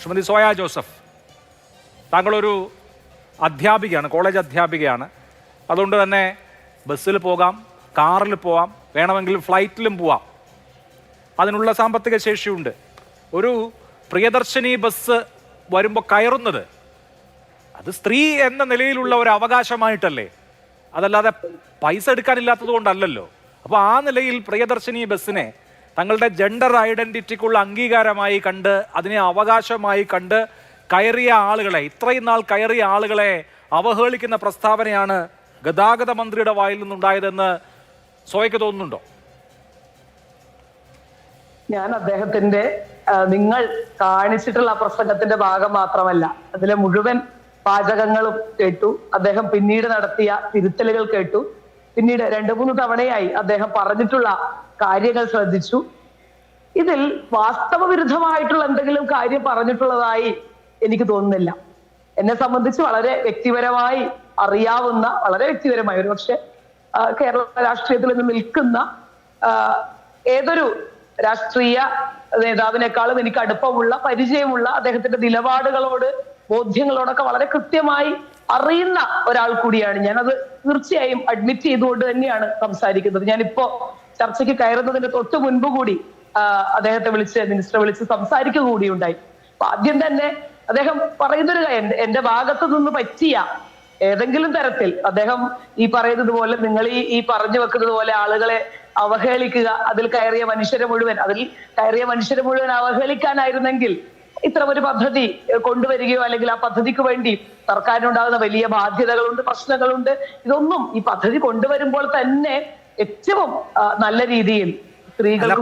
ശ്രീമതി സോയ ജോസഫ്, താങ്കളൊരു അധ്യാപികയാണ്, കോളേജ് അധ്യാപികയാണ്. അതുകൊണ്ട് തന്നെ ബസ്സിൽ പോകാം, കാറിൽ പോവാം, വേണമെങ്കിൽ ഫ്ലൈറ്റിലും പോവാം. അതിനുള്ള സാമ്പത്തിക ശേഷിയുണ്ട്. ഒരു പ്രിയദർശിനി ബസ് വരുമ്പോൾ കയറുന്നത് അത് സ്ത്രീ എന്ന നിലയിലുള്ള ഒരു അവകാശമായിട്ടല്ലേ, അതല്ലാതെ പൈസ എടുക്കാനില്ലാത്തത് കൊണ്ടല്ലല്ലോ. അപ്പോൾ ആ നിലയിൽ പ്രിയദർശിനി ബസ്സിനെ തങ്ങളുടെ ജെൻഡർ ഐഡന്റിറ്റിക്കുള്ള അംഗീകാരമായി കണ്ട്, അതിനെ അവകാശമായി കണ്ട് കയറിയ ആളുകളെ, ഇത്രയും നാൾ കയറിയ ആളുകളെ അവഹേളിക്കുന്ന പ്രസ്താവനയാണ് ഗതാഗത മന്ത്രിയുടെ വായിൽ നിന്നുണ്ടായതെന്ന് സോയയ്ക്ക് തോന്നുന്നുണ്ടോ? ഞാൻ അദ്ദേഹത്തിന്റെ നിങ്ങൾ കാണിച്ചിട്ടുള്ള പ്രസംഗത്തിന്റെ ഭാഗം മാത്രമല്ല, അതിലെ മുഴുവൻ വാചകങ്ങളും കേട്ടു. അദ്ദേഹം പിന്നീട് നടത്തിയ തിരുത്തലുകൾ കേട്ടു. പിന്നീട് 2-3 തവണയായി അദ്ദേഹം പറഞ്ഞിട്ടുള്ള കാര്യങ്ങൾ ശ്രദ്ധിച്ചു. ഇതിൽ വാസ്തവവിരുദ്ധമായിട്ടുള്ള എന്തെങ്കിലും കാര്യം പറഞ്ഞിട്ടുള്ളതായി എനിക്ക് തോന്നുന്നില്ല. എന്നെ സംബന്ധിച്ച് വളരെ വ്യക്തിപരമായി അറിയാവുന്ന, വളരെ വ്യക്തിപരമായ, ഒരു പക്ഷെ കേരള രാഷ്ട്രീയത്തിൽ നിന്ന് നിൽക്കുന്ന ഏതൊരു രാഷ്ട്രീയ നേതാവിനേക്കാളും എനിക്ക് അടുപ്പമുള്ള, പരിചയമുള്ള, അദ്ദേഹത്തിന്റെ നിലപാടുകളോട്, ബോധ്യങ്ങളോടൊക്കെ വളരെ കൃത്യമായി അറിയുന്ന ഒരാൾ കൂടിയാണ് ഞാൻ. അത് തീർച്ചയായും അഡ്മിറ്റ് ചെയ്തുകൊണ്ട് തന്നെയാണ് സംസാരിക്കുന്നത്. ഞാനിപ്പോ ചർച്ചയ്ക്ക് കയറുന്നതിന് തൊട്ട് മുൻപ് കൂടി മിനിസ്റ്ററെ വിളിച്ച് സംസാരിക്കുക കൂടിയുണ്ടായി. അപ്പൊ ആദ്യം തന്നെ അദ്ദേഹം പറയുന്നൊരു കാര്യം, എന്റെ ഭാഗത്തു നിന്ന് പറ്റിയ ഏതെങ്കിലും തരത്തിൽ അദ്ദേഹം ഈ പറയുന്നത് പോലെ, നിങ്ങൾ ഈ പറഞ്ഞു വെക്കുന്നത് പോലെ ആളുകളെ അവഹേളിക്കുക, അതിൽ കയറിയ മനുഷ്യരെ മുഴുവൻ അവഹേളിക്കാനായിരുന്നെങ്കിൽ ഇത്തരം ഒരു പദ്ധതി കൊണ്ടുവരികയോ അല്ലെങ്കിൽ ആ പദ്ധതിക്ക് വേണ്ടി സർക്കാരിനുണ്ടാകുന്ന വലിയ ബാധ്യതകളുണ്ട്, പ്രശ്നങ്ങളുണ്ട്. ഇതൊന്നും ഈ പദ്ധതി കൊണ്ടുവരുമ്പോൾ തന്നെ ഏറ്റവും നല്ല രീതിയിൽ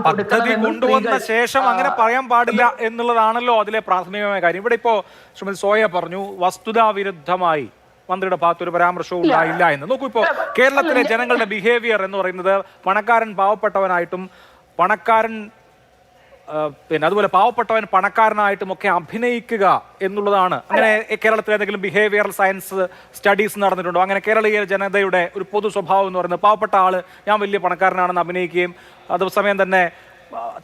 പദ്ധതി കൊണ്ടുവന്ന ശേഷം അങ്ങനെ പറയാൻ പാടില്ല എന്നുള്ളതാണല്ലോ അതിലെ പ്രാഥമികമായ കാര്യം. ഇവിടെ ഇപ്പോ ശ്രീമതി സോയ പറഞ്ഞു വസ്തുതാവിരുദ്ധമായി മന്ത്രിയുടെ ഭാഗത്ത് ഒരു പരാമർശവും ഉണ്ടായില്ല എന്ന്. നോക്കൂ, ഇപ്പോൾ കേരളത്തിലെ ജനങ്ങളുടെ ബിഹേവിയർ എന്ന് പറയുന്നത് പണക്കാരൻ പാവപ്പെട്ടവനായിട്ടും, പണക്കാരൻ അതുപോലെ പാവപ്പെട്ടവൻ പണക്കാരനായിട്ടും ഒക്കെ അഭിനയിക്കുക എന്നുള്ളതാണ്. അങ്ങനെ കേരളത്തിൽ ഏതെങ്കിലും ബിഹേവിയറൽ സയൻസ് സ്റ്റഡീസ് നടന്നിട്ടുണ്ടോ? അങ്ങനെ കേരളീയ ജനതയുടെ ഒരു പൊതു സ്വഭാവം എന്ന് പറയുന്നത് പാവപ്പെട്ട ആള് ഞാൻ വലിയ പണക്കാരനാണെന്ന് അഭിനയിക്കുകയും അതേസമയം തന്നെ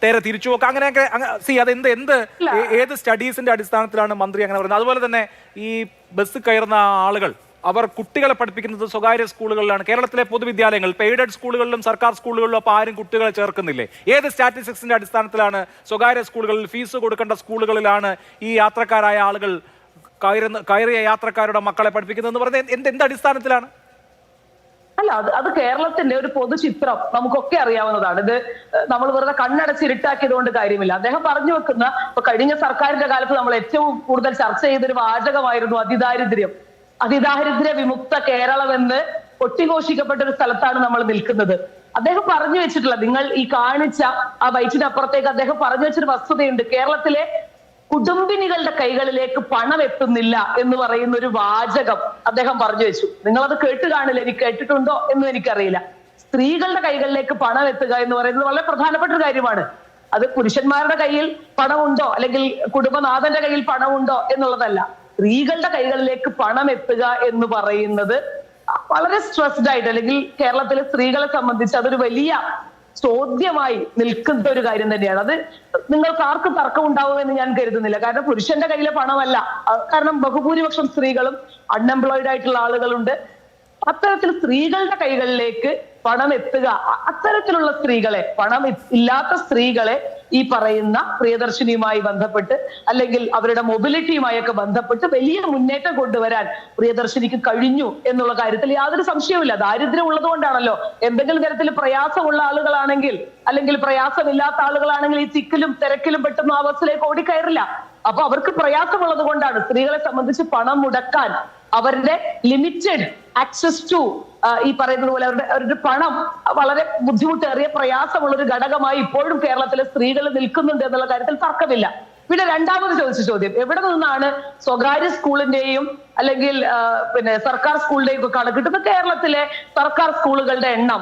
നേരെ തിരിച്ചു നോക്കുക, അങ്ങനെയൊക്കെ ഏത് സ്റ്റഡീസിന്റെ അടിസ്ഥാനത്തിലാണ് മന്ത്രി അങ്ങനെ പറയുന്നത്? അതുപോലെ തന്നെ ഈ ബസ് കയറുന്ന ആളുകൾ അവർ കുട്ടികളെ പഠിപ്പിക്കുന്നത് സ്വകാര്യ സ്കൂളുകളിലാണ്. കേരളത്തിലെ പൊതുവിദ്യാലയങ്ങൾ, പെയ്ഡഡ് സ്കൂളുകളിലും സർക്കാർ സ്കൂളുകളിലും അപ്പോൾ ആരും കുട്ടികളെ ചേർക്കുന്നില്ലേ? ഏത് സ്റ്റാറ്റിസ്റ്റിക്സിന്റെ അടിസ്ഥാനത്തിലാണ് സ്വകാര്യ സ്കൂളുകളിൽ ഫീസ് കൊടുക്കേണ്ട സ്കൂളുകളിലാണ് ഈ യാത്രക്കാരായ ആളുകൾ കയറിയ യാത്രക്കാരുടെ മക്കളെ പഠിപ്പിക്കുന്നതെന്ന് പറയുന്നത് എന്ത് അടിസ്ഥാനത്തിലാണ്? അല്ല, അത് കേരളത്തിന്റെ ഒരു പൊതുചിത്രം നമുക്കൊക്കെ അറിയാവുന്നതാണ്. ഇത് നമ്മൾ വെറുതെ കണ്ണടച്ചിരുട്ടാക്കിയത് കൊണ്ട് കാര്യമില്ല. അദ്ദേഹം പറഞ്ഞു വെക്കുന്ന, ഇപ്പൊ കഴിഞ്ഞ സർക്കാരിന്റെ കാലത്ത് നമ്മൾ ഏറ്റവും കൂടുതൽ ചർച്ച ചെയ്തൊരു വാചകമായിരുന്നു അതിദാരിദ്ര്യ വിമുക്ത കേരളം എന്ന് കൊട്ടിഘോഷിക്കപ്പെട്ട ഒരു സ്ഥലത്താണ് നമ്മൾ നിൽക്കുന്നത്. അദ്ദേഹം പറഞ്ഞു വെച്ചിട്ടുള്ള, നിങ്ങൾ ഈ കാണിച്ച ആ വൈറ്റിനപ്പുറത്തേക്ക് അദ്ദേഹം പറഞ്ഞു വെച്ചൊരു വസ്തുതയുണ്ട്. കേരളത്തിലെ കുടുംബിനികളുടെ കൈകളിലേക്ക് പണം എത്തുന്നില്ല എന്ന് പറയുന്ന ഒരു വാചകം അദ്ദേഹം പറഞ്ഞു വെച്ചു. നിങ്ങളത് കേട്ട് കാണില്ല, എനിക്ക് കേട്ടിട്ടുണ്ടോ എന്നും എനിക്കറിയില്ല. സ്ത്രീകളുടെ കൈകളിലേക്ക് പണം എത്തുക എന്ന് പറയുന്നത് വളരെ പ്രധാനപ്പെട്ട ഒരു കാര്യമാണ്. അത് പുരുഷന്മാരുടെ കയ്യിൽ പണമുണ്ടോ അല്ലെങ്കിൽ കുടുംബനാഥന്റെ കയ്യിൽ പണമുണ്ടോ എന്നുള്ളതല്ല. സ്ത്രീകളുടെ കൈകളിലേക്ക് പണം എത്തുക എന്ന് പറയുന്നത് വളരെ സ്ട്രെസ്ഡ് ആയിട്ട്, അല്ലെങ്കിൽ കേരളത്തിലെ സ്ത്രീകളെ സംബന്ധിച്ച് അതൊരു വലിയ ചോദ്യമായി നിൽക്കുന്ന ഒരു കാര്യം തന്നെയാണ്. അത് നിങ്ങൾക്ക് ആർക്കും തർക്കം ഉണ്ടാവുമെന്ന് ഞാൻ കരുതുന്നില്ല. കാരണം പുരുഷന്റെ കയ്യിലെ പണമല്ല, കാരണം ബഹുഭൂരിപക്ഷം സ്ത്രീകളും അൺഎംപ്ലോയിഡ് ആയിട്ടുള്ള ആളുകളുണ്ട്. അത്തരത്തിൽ സ്ത്രീകളുടെ കൈകളിലേക്ക് പണം എത്തുക, അത്തരത്തിലുള്ള സ്ത്രീകളെ, പണം ഇല്ലാത്ത സ്ത്രീകളെ ഈ പറയുന്ന പ്രിയദർശിനിയുമായി ബന്ധപ്പെട്ട് അല്ലെങ്കിൽ അവരുടെ മൊബിലിറ്റിയുമായൊക്കെ ബന്ധപ്പെട്ട് വലിയ മുന്നേറ്റം കൊണ്ടുവരാൻ പ്രിയദർശിനിക്ക് കഴിഞ്ഞു എന്നുള്ള കാര്യത്തിൽ യാതൊരു സംശയവുമില്ല. ദാരിദ്ര്യം ഉള്ളതുകൊണ്ടാണല്ലോ. എന്തെങ്കിലും തരത്തിൽ പ്രയാസമുള്ള ആളുകളാണെങ്കിൽ അല്ലെങ്കിൽ പ്രയാസമില്ലാത്ത ആളുകളാണെങ്കിൽ ഈ തിക്കിലും തിരക്കിലും പെട്ടെന്ന് ആ ബസ്സിലേക്ക് ഓടിക്കയറില്ല. അപ്പൊ അവർക്ക് പ്രയാസമുള്ളത് കൊണ്ടാണ് സ്ത്രീകളെ സംബന്ധിച്ച് പണം മുടക്കാൻ, അവരുടെ ലിമിറ്റഡ് ആക്സസ് ടു ഈ പറയുന്നത് പോലെ അവരുടെ പണം വളരെ ബുദ്ധിമുട്ടേറിയ പ്രയാസമുള്ള ഒരു ഘടകമായി ഇപ്പോഴും കേരളത്തിലെ സ്ത്രീകൾ നിൽക്കുന്നുണ്ട് എന്നുള്ള കാര്യത്തിൽ തർക്കമില്ല. പിന്നെ രണ്ടാമത് ചോദിച്ച ചോദ്യം, എവിടെ നിന്നാണ് സ്വകാര്യ സ്കൂളിന്റെയും അല്ലെങ്കിൽ സർക്കാർ സ്കൂളിന്റെയും ഒക്കെ കണക്കിട്ടുന്ന കേരളത്തിലെ സർക്കാർ സ്കൂളുകളുടെ എണ്ണം,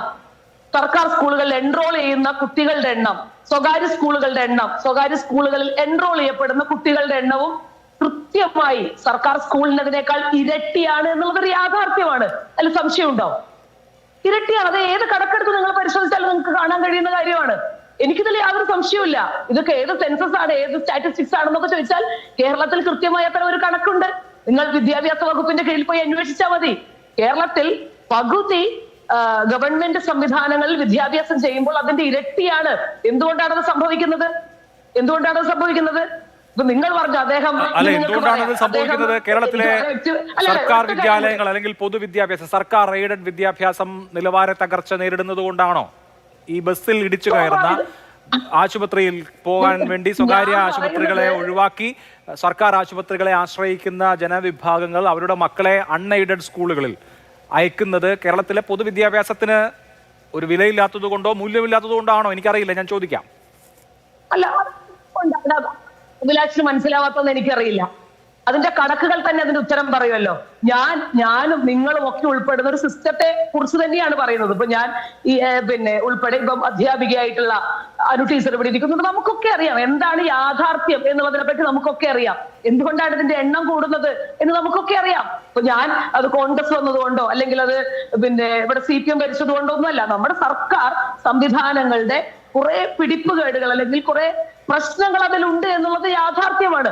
സർക്കാർ സ്കൂളുകളിൽ എൻറോൾ ചെയ്യുന്ന കുട്ടികളുടെ എണ്ണം, സ്വകാര്യ സ്കൂളുകളുടെ എണ്ണം, സ്വകാര്യ സ്കൂളുകളിൽ എൻറോൾ ചെയ്യപ്പെടുന്ന കുട്ടികളുടെ എണ്ണവും കൃത്യമായി സർക്കാർ സ്കൂളിനതിനേക്കാൾ ഇരട്ടിയാണ് എന്നുള്ളതൊരു യാഥാർത്ഥ്യമാണ്. അതിൽ സംശയം ഉണ്ടാവും. ഇരട്ടിയാണ്. അത് ഏത് കണക്കെടുത്ത് നിങ്ങൾ പരിശോധിച്ചാലും നിങ്ങൾക്ക് കാണാൻ കഴിയുന്ന കാര്യമാണ്. എനിക്കിതിൽ യാതൊരു സംശയവുമില്ല. ഇതൊക്കെ ഏത് സെൻസസ് ആണ്, ഏത് സ്റ്റാറ്റിസ്റ്റിക്സ് ആണെന്നൊക്കെ ചോദിച്ചാൽ കേരളത്തിൽ കൃത്യമായ അത്ര ഒരു കണക്കുണ്ട്. നിങ്ങൾ വിദ്യാഭ്യാസ വകുപ്പിന്റെ കീഴിൽ പോയി അന്വേഷിച്ചാൽ മതി. കേരളത്തിൽ പകുതി ഗവൺമെന്റ് സംവിധാനങ്ങളിൽ വിദ്യാഭ്യാസം ചെയ്യുമ്പോൾ അതിന്റെ ഇരട്ടിയാണ്. എന്തുകൊണ്ടാണത് സംഭവിക്കുന്നത്? ഇപ്പൊ നിങ്ങൾ പറഞ്ഞു അദ്ദേഹം എന്തുകൊണ്ടാണ് സംഭവിക്കുന്നത്? കേരളത്തിലെ സർക്കാർ വിദ്യാലയങ്ങൾ അല്ലെങ്കിൽ പൊതുവിദ്യാഭ്യാസം, സർക്കാർ എയ്ഡഡ് വിദ്യാഭ്യാസം നിലവാര തകർച്ച നേരിടുന്നത് കൊണ്ടാണോ? ഈ ബസ്സിൽ ഇടിച്ചു കയറുന്ന, ആശുപത്രിയിൽ പോകാൻ വേണ്ടി സ്വകാര്യ ആശുപത്രികളെ ഒഴിവാക്കി സർക്കാർ ആശുപത്രികളെ ആശ്രയിക്കുന്ന ജനവിഭാഗങ്ങൾ അവരുടെ മക്കളെ അൺഎയ്ഡഡ് സ്കൂളുകളിൽ അയക്കുന്നത് കേരളത്തിലെ പൊതുവിദ്യാഭ്യാസത്തിന് ഒരു വിലയില്ലാത്തത് കൊണ്ടോ മൂല്യമില്ലാത്തത് കൊണ്ടാണോ? എനിക്കറിയില്ല, ഞാൻ ചോദിക്കാം. അല്ല, അഭിലാഷിന് മനസ്സിലാവാത്തതെന്ന് എനിക്കറിയില്ല. അതിന്റെ കണക്കുകൾ തന്നെ അതിന്റെ ഉത്തരം പറയുമല്ലോ. ഞാനും നിങ്ങളും ഒക്കെ ഉൾപ്പെടുന്ന ഒരു സിസ്റ്റത്തെ കുറിച്ച് തന്നെയാണ് പറയുന്നത്. ഇപ്പൊ ഞാൻ ഉൾപ്പെടെ ഇപ്പം അധ്യാപികയായിട്ടുള്ള അനു ടീച്ചർ ഇവിടെ ഇരിക്കുന്നത്. നമുക്കൊക്കെ അറിയാം എന്താണ് യാഥാർത്ഥ്യം എന്നുള്ളതിനെ പറ്റി നമുക്കൊക്കെ അറിയാം. എന്തുകൊണ്ടാണ് ഇതിന്റെ എണ്ണം കൂടുന്നത് എന്ന് നമുക്കൊക്കെ അറിയാം. ഇപ്പൊ ഞാൻ അത് കോൺഗ്രസ് വന്നതുകൊണ്ടോ അല്ലെങ്കിൽ അത് ഇവിടെ CPM ഭരിച്ചത് കൊണ്ടോ ഒന്നുമല്ല. നമ്മുടെ സർക്കാർ സംവിധാനങ്ങളുടെ കുറെ പിടിപ്പുകേടുകൾ അല്ലെങ്കിൽ കുറെ പ്രശ്നങ്ങൾ അതിലുണ്ട് എന്നുള്ളത് യാഥാർത്ഥ്യമാണ്.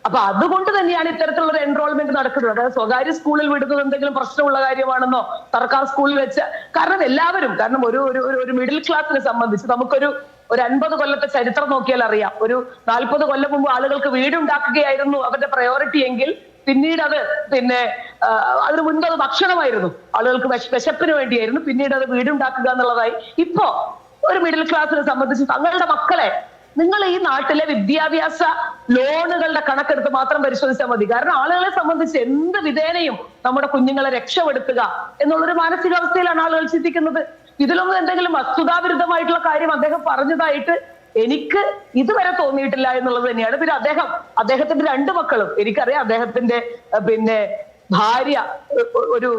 അപ്പൊ അതുകൊണ്ട് തന്നെയാണ് ഇത്തരത്തിലുള്ള ഒരു എൻറോൾമെന്റ് നടക്കുന്നത്. അതായത് സ്വകാര്യ സ്കൂളിൽ വിടുന്നത് എന്തെങ്കിലും പ്രശ്നമുള്ള കാര്യമാണെന്നോ സർക്കാർ സ്കൂളിൽ വെച്ച്, കാരണം ഒരു മിഡിൽ ക്ലാസിനെ സംബന്ധിച്ച് നമുക്കൊരു 50 കൊല്ലത്തെ ചരിത്രം നോക്കിയാൽ അറിയാം. ഒരു 40 കൊല്ലം മുമ്പ് ആളുകൾക്ക് വീടുണ്ടാക്കുകയായിരുന്നു അവരുടെ പ്രയോറിറ്റി എങ്കിൽ പിന്നീട് അത് അതിന് മുൻപ് അത് ഭക്ഷണമായിരുന്നു, ആളുകൾക്ക് വിശപ്പിന് വേണ്ടിയായിരുന്നു. പിന്നീട് അത് വീടുണ്ടാക്കുക എന്നുള്ളതായി. ഇപ്പോ ഒരു മിഡിൽ ക്ലാസിനെ സംബന്ധിച്ച് തങ്ങളുടെ മക്കളെ നിങ്ങൾ ഈ നാട്ടിലെ വിദ്യാഭ്യാസ ലോണുകളുടെ കണക്കെടുത്ത് മാത്രം പരിശോധിച്ചാൽ മതി. കാരണം ആളുകളെ സംബന്ധിച്ച് എന്ത് വിധേനയും നമ്മുടെ കുഞ്ഞുങ്ങളെ രക്ഷപ്പെടുത്തുക എന്നുള്ളൊരു മാനസികാവസ്ഥയിലാണ് ആളുകൾ ചിന്തിക്കുന്നത്. ഇതിലൊന്നും എന്തെങ്കിലും വസ്തുതാവിരുദ്ധമായിട്ടുള്ള കാര്യം അദ്ദേഹം പറഞ്ഞതായിട്ട് എനിക്ക് ഇതുവരെ തോന്നിയിട്ടില്ല എന്നുള്ളത് തന്നെയാണ്. പിന്നെ അദ്ദേഹത്തിന്റെ 2 മക്കളും എനിക്കറിയാം. അദ്ദേഹത്തിന്റെ ഭാര്യ ഒരു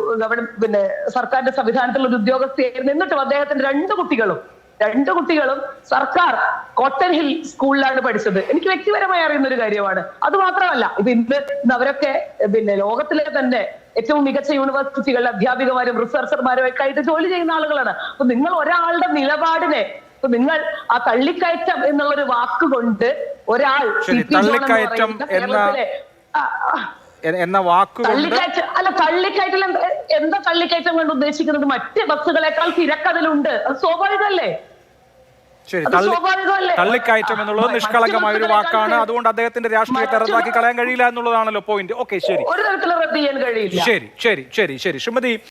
സർക്കാരിന്റെ സംവിധാനത്തിലുള്ള ഒരു ഉദ്യോഗസ്ഥയായിരുന്നു. എന്നിട്ടും അദ്ദേഹത്തിന്റെ 2 കുട്ടികളും സർക്കാർ കോട്ടൺ ഹിൽ സ്കൂളിലാണ് പഠിച്ചത്. എനിക്ക് വ്യക്തിപരമായി അറിയുന്ന ഒരു കാര്യമാണ്. അത് മാത്രമല്ല, ഇന്ന് അവരൊക്കെ ലോകത്തിലെ തന്നെ ഏറ്റവും മികച്ച യൂണിവേഴ്സിറ്റികളിലെ അധ്യാപികമാരും റിസർച്ചർമാരും ഒക്കെ ആയിട്ട് ജോലി ചെയ്യുന്ന ആളുകളാണ്. അപ്പൊ നിങ്ങൾ ഒരാളുടെ നിലപാടിനെ, നിങ്ങൾ ആ തള്ളിക്കയറ്റം എന്നുള്ളൊരു വാക്കുകൊണ്ട് ഒരാൾ എന്ന വാക്കുകൊണ്ട് തള്ളിക്കയറ്റം എന്താ തള്ളിക്കയറ്റം കൊണ്ട് ഉദ്ദേശിക്കുന്നത്? മറ്റ് ബസ്സുകളെക്കാൾ തിരക്കതിലുണ്ട്. അത് സ്വാഭാവികമല്ലേ? ശരി, തള്ളിക്കയറ്റം എന്നുള്ളത് നിഷ്കളങ്കമായ ഒരു വാക്കാണ്. അതുകൊണ്ട് അദ്ദേഹത്തിന്റെ രാഷ്ട്രീയത്തെ റദ്ദാക്കി കളയാൻ കഴിയില്ല എന്നുള്ളതാണല്ലോ പോയിന്റ്. ഓക്കെ, ശരി, ഒരു തരത്തിലും റദ്ദ് ചെയ്യാൻ കഴിയില്ല. ശരി. ശ്രീമതി